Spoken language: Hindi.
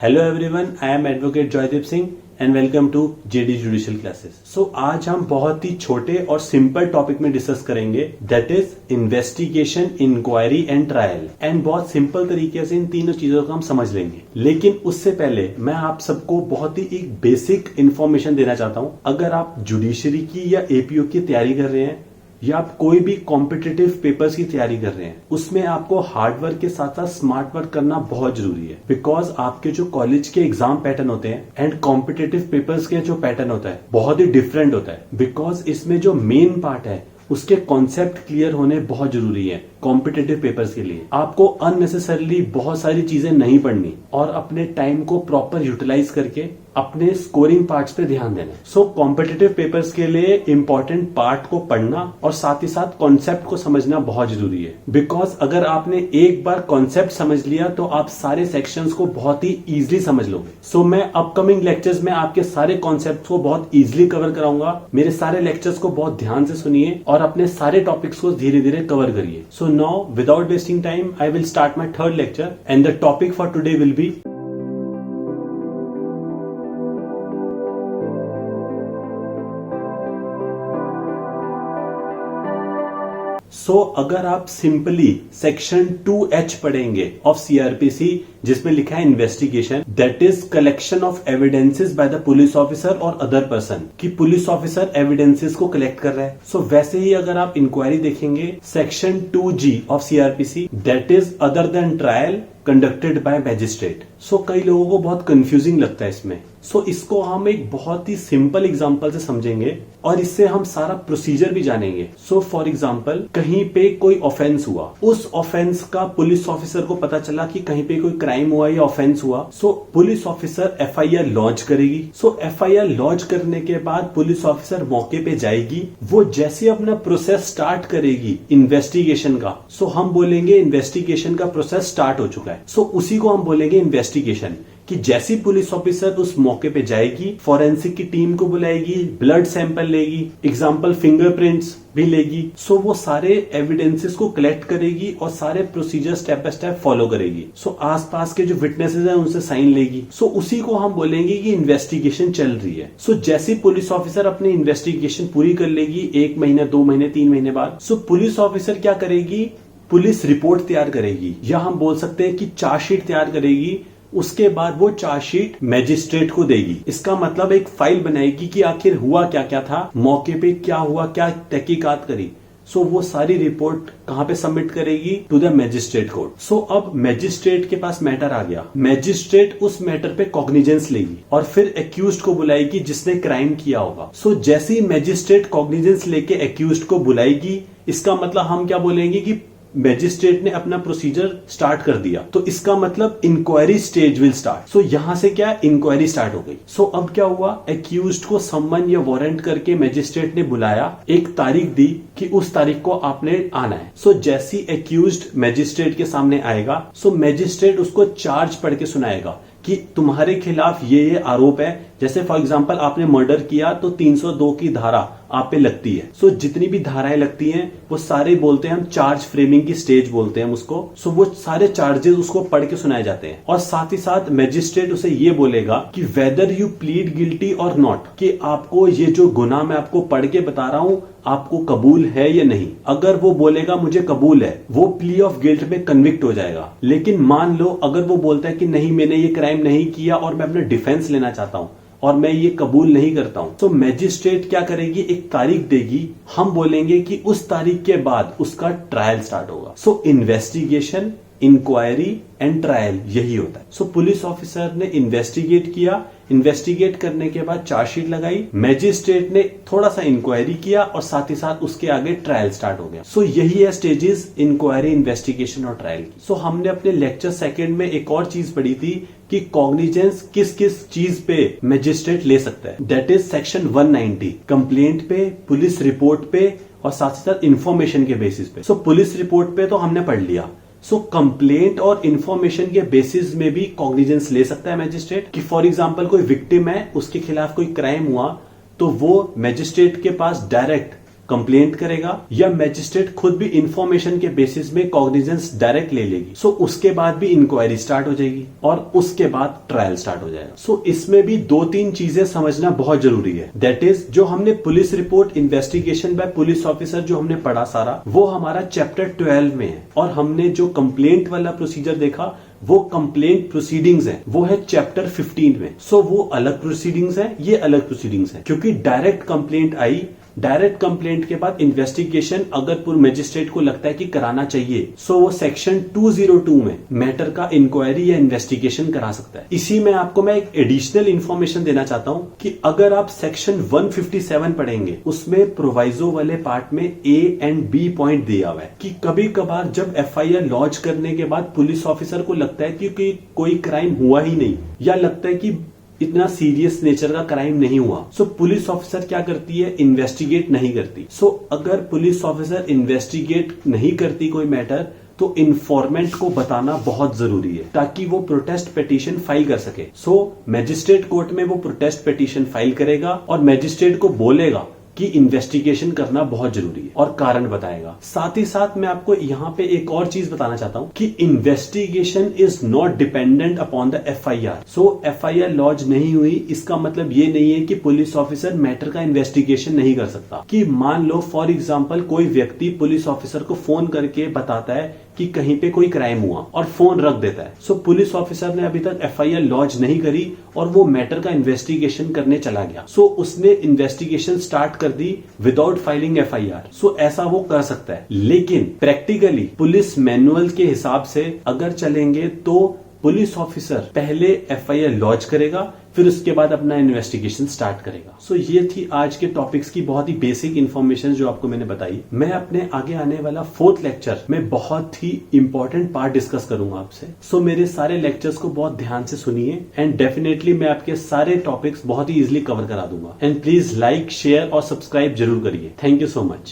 Hello everyone, I am advocate Joydeep Singh and welcome to JD judicial classes. So आज हम बहुत ही छोटे और सिंपल टॉपिक में डिस्कस करेंगे, that is investigation, inquiry and trial. And बहुत सिंपल तरीके से इन तीनों चीजों को हम समझ लेंगे। लेकिन उससे पहले मैं आप सबको बहुत ही एक बेसिक इंफॉर्मेशन देना चाहता हूं। अगर आप जुडिशरी की या एपीओ की तैयारी कर रहे हैं या आप कोई भी कॉम्पिटिटिव पेपर्स की तैयारी कर रहे हैं, उसमें आपको हार्ड वर्क के साथ साथ स्मार्ट वर्क करना बहुत जरूरी है। बिकॉज आपके जो कॉलेज के एग्जाम पैटर्न होते हैं एंड कॉम्पिटिटिव पेपर्स के जो पैटर्न होता है बहुत ही डिफरेंट होता है। बिकॉज इसमें जो मेन पार्ट है उसके कॉन्सेप्ट क्लियर होने बहुत जरूरी है। कॉम्पिटिटिव पेपर्स के लिए आपको अननेसेसरली बहुत सारी चीजें नहीं पढ़नी और अपने टाइम को प्रॉपर यूटिलाइज करके अपने स्कोरिंग पार्ट्स पे ध्यान देना। सो कॉम्पिटिटिव पेपर्स के लिए इंपॉर्टेंट पार्ट को पढ़ना और साथ ही साथ कॉन्सेप्ट को समझना बहुत जरूरी है। बिकॉज अगर आपने एक बार कॉन्सेप्ट समझ लिया तो आप सारे सेक्शंस को बहुत ही इजीली समझ लोगे। सो मैं अपकमिंग लेक्चर्स में आपके सारे कॉन्सेप्ट को बहुत इजीली कवर कराऊंगा। मेरे सारे लेक्चर्स को बहुत ध्यान से सुनिए और अपने सारे टॉपिक्स को धीरे धीरे कवर करिए। So now without wasting time I will start my third lecture and the topic for today will be अगर आप सिंपली सेक्शन 2H पढ़ेंगे ऑफ सीआरपीसी, जिसमें लिखा है investigation, that is collection of evidences by the police officer और अदर पर्सन, कि पुलिस ऑफिसर एविडेंसेस को कलेक्ट कर रहा है। वैसे ही अगर आप इंक्वायरी देखेंगे section 2G of CrPC, that is other than trial conducted by magistrate. कई लोगों को बहुत कंफ्यूजिंग लगता है इसमें। इसको हम एक बहुत ही सिंपल एग्जांपल से समझेंगे और इससे हम सारा प्रोसीजर भी जानेंगे। फॉर एग्जांपल, कहीं पे कोई ऑफेंस हुआ, उस ऑफेंस का पुलिस ऑफिसर को पता चला कि कहीं पे कोई क्राइम हुआ या ऑफेंस हुआ। पुलिस ऑफिसर एफआईआर लॉन्च करेगी। एफआईआर लॉन्च करने के बाद पुलिस ऑफिसर मौके पे जाएगी। वो जैसे अपना प्रोसेस स्टार्ट करेगी इन्वेस्टिगेशन का, हम बोलेंगे इन्वेस्टिगेशन का प्रोसेस स्टार्ट हो चुका है। उसी को हम बोलेंगे इन्वेस्टिगेशन। कि जैसी पुलिस ऑफिसर उस मौके पे जाएगी, फॉरेंसिक की टीम को बुलाएगी, ब्लड सैंपल लेगी, एग्जांपल फिंगरप्रिंट्स भी लेगी। वो सारे एविडेंसेस को कलेक्ट करेगी और सारे procedure step by step follow करेगी। आसपास के जो विटनेसेस हैं उनसे साइन लेगी। उसी को हम बोलेंगे कि इन्वेस्टिगेशन चल रही है। जैसी पुलिस ऑफिसर अपनी इन्वेस्टिगेशन पूरी कर लेगी 1 महीने, 2 महीने, 3 महीने बाद, पुलिस ऑफिसर क्या करेगी? पुलिस रिपोर्ट तैयार करेगी, या हम बोल सकते हैं कि चार्जशीट तैयार करेगी। उसके बाद वो चार्जशीट मैजिस्ट्रेट को देगी। इसका मतलब एक फाइल बनाएगी कि आखिर हुआ क्या क्या था, मौके पे क्या हुआ, क्या तहकीकात करी। वो सारी रिपोर्ट कहां पे सबमिट करेगी? To the magistrate court. अब मैजिस्ट्रेट के पास मैटर आ गया, मैजिस्ट्रेट उस मैटर पे कॉग्निजेंस लेगी और फिर एक्यूज्ड को बुलाएगी जिसने क्राइम किया होगा। जैसे ही मैजिस्ट्रेट कॉग्निजेंस लेके एक्यूज्ड को बुलाएगी, इसका मतलब हम क्या बोलेंगे कि मैजिस्ट्रेट ने अपना प्रोसीजर स्टार्ट कर दिया। तो इसका मतलब इंक्वायरी स्टेज विल स्टार्ट। यहां से क्या, इंक्वायरी स्टार्ट हो गई। अब क्या हुआ, एक्यूज्ड को सम्मन या वारंट करके मैजिस्ट्रेट ने बुलाया, एक तारीख दी कि उस तारीख को आपने आना है। जैसी एक्यूज्ड मैजिस्ट्रेट के सामने आएगा, मैजिस्ट्रेट उसको चार्ज पढ़ के सुनाएगा कि तुम्हारे खिलाफ ये आरोप है। जैसे फॉर एग्जांपल आपने मर्डर किया तो 302 की धारा आप पे लगती है। जितनी भी धाराएं लगती हैं वो सारे बोलते हैं हम चार्ज फ्रेमिंग की स्टेज बोलते हैं उसको। वो सारे चार्जेस उसको पढ़ के सुनाए जाते हैं और साथ ही साथ मैजिस्ट्रेट उसे ये बोलेगा कि वेदर यू प्लीड गिल्टी और नॉट, कि आपको ये जो गुनाह मैं आपको पढ़ के बता रहा हूं आपको कबूल है या नहीं। अगर वो बोलेगा मुझे कबूल है, वो प्ली ऑफ गिल्ट में कन्विक्ट हो जाएगा। लेकिन मान लो अगर वो बोलता है कि नहीं, मैंने ये क्राइम नहीं किया और मैं अपना डिफेंस लेना चाहता हूं और मैं ये कबूल नहीं करता हूं, मैजिस्ट्रेट क्या करेगी, एक तारीख देगी। हम बोलेंगे कि उस तारीख के बाद उसका ट्रायल स्टार्ट होगा। इन्वेस्टिगेशन, इंक्वायरी एंड ट्रायल यही होता है। पुलिस ऑफिसर ने इन्वेस्टिगेट किया, इन्वेस्टिगेट करने के बाद चार्जशीट लगाई, मैजिस्ट्रेट ने थोड़ा सा इंक्वायरी किया और साथ ही साथ उसके आगे ट्रायल स्टार्ट हो गया। यही है स्टेजेस इंक्वायरी, इन्वेस्टिगेशन और ट्रायल की। हमने अपने लेक्चर सेकंड में एक और चीज पढ़ी थी कि कॉग्निजेंस किस किस चीज पे मैजिस्ट्रेट ले सकता है, दैट इज सेक्शन 190, कंप्लेंट पे, पुलिस रिपोर्ट पे और साथ ही साथ इंफॉर्मेशन के बेसिस पे। पुलिस रिपोर्ट पे तो हमने पढ़ लिया। कंप्लेंट और इंफॉर्मेशन के बेसिस में भी कॉग्निजेंस ले सकता है मैजिस्ट्रेट। कि फॉर एग्जांपल कोई विक्टिम है, उसके खिलाफ कोई क्राइम हुआ, तो वो मैजिस्ट्रेट के पास डायरेक्ट कंप्लेंट करेगा या मैजिस्ट्रेट खुद भी इंफॉर्मेशन के बेसिस में कॉग्निजेंस डायरेक्ट ले लेगी। सो उसके बाद भी इंक्वायरी स्टार्ट हो जाएगी और उसके बाद ट्रायल स्टार्ट हो जाएगा। सो इसमें भी 2-3 चीजें समझना बहुत जरूरी है। दैट इज जो हमने police report investigation by police officer जो हमने पढ़ा सारा, वो हमारा चैप्टर 12 में है, और हमने जो कंप्लेंट वाला प्रोसीजर देखा वो कंप्लेंट प्रोसीडिंग्स है, वो है चैप्टर 15 में। सो वो अलग प्रोसीडिंग्स है, ये अलग प्रोसीडिंग्स है, क्योंकि डायरेक्ट कंप्लेंट आई, डायरेक्ट कंप्लेंट के बाद इन्वेस्टिगेशन अगर पूर्व मजिस्ट्रेट को लगता है कि कराना चाहिए, सो वो सेक्शन 202 में मैटर का इंक्वायरी या इन्वेस्टिगेशन करा सकता है। इसी में आपको मैं एक एडिशनल इंफॉर्मेशन देना चाहता हूं कि अगर आप सेक्शन 157 पढ़ेंगे, उसमें प्रोवाइजो वाले पार्ट में A एंड B पॉइंट दिया हुआ है कि कभी कभार जब FIR लॉन्च करने के बाद पुलिस ऑफिसर को लगता है कि कोई क्राइम हुआ ही नहीं, या लगता है कि इतना सीरियस नेचर का क्राइम नहीं हुआ, सो पुलिस ऑफिसर क्या करती है, इन्वेस्टिगेट नहीं करती। सो अगर पुलिस ऑफिसर इन्वेस्टिगेट नहीं करती कोई मैटर, तो इन्फॉर्मेंट को बताना बहुत जरूरी है ताकि वो प्रोटेस्ट पिटीशन फाइल कर सके। सो मैजिस्ट्रेट कोर्ट में वो प्रोटेस्ट पिटीशन फाइल करेगा और मैजिस्ट्रेट को बोलेगा कि इन्वेस्टिगेशन करना बहुत जरूरी है और कारण बताएगा। साथ ही साथ मैं आपको यहाँ पे एक और चीज बताना चाहता हूँ कि investigation is not dependent upon the FIR। So FIR launch नहीं हुई इसका मतलब ये नहीं है कि पुलिस ऑफिसर मैटर का इन्वेस्टिगेशन नहीं कर सकता। कि मान लो फॉर एग्जाम्पल कोई व्यक्ति पुलिस ऑफिसर को फोन करके बताता है कि कहीं पे कोई क्राइम हुआ और फोन रख देता है। सो पुलिस ऑफिसर ने अभी तक FIR लॉन्च नहीं करी और वो मैटर का इन्वेस्टिगेशन करने चला गया। सो उसने इन्वेस्टिगेशन स्टार्ट कर दी विदाउट फाइलिंग FIR। सो ऐसा वो कर सकता है, लेकिन प्रैक्टिकली पुलिस मैनुअल के हिसाब से अगर चलेंगे तो पुलिस ऑफिसर पहले FIR लॉन्च करेगा, फिर उसके बाद अपना इन्वेस्टिगेशन स्टार्ट करेगा। सो ये थी आज के टॉपिक्स की बहुत ही बेसिक इन्फॉर्मेशन जो आपको मैंने बताई। मैं अपने आगे आने वाला 4th लेक्चर में बहुत ही इंपॉर्टेंट पार्ट डिस्कस करूंगा आपसे। सो मेरे सारे लेक्चर्स को बहुत ध्यान से सुनिए एंड डेफिनेटली मैं आपके सारे टॉपिक्स बहुत ही इजिली कवर करा दूंगा। एंड प्लीज लाइक, शेयर और सब्सक्राइब जरूर करिए। Thank you so much.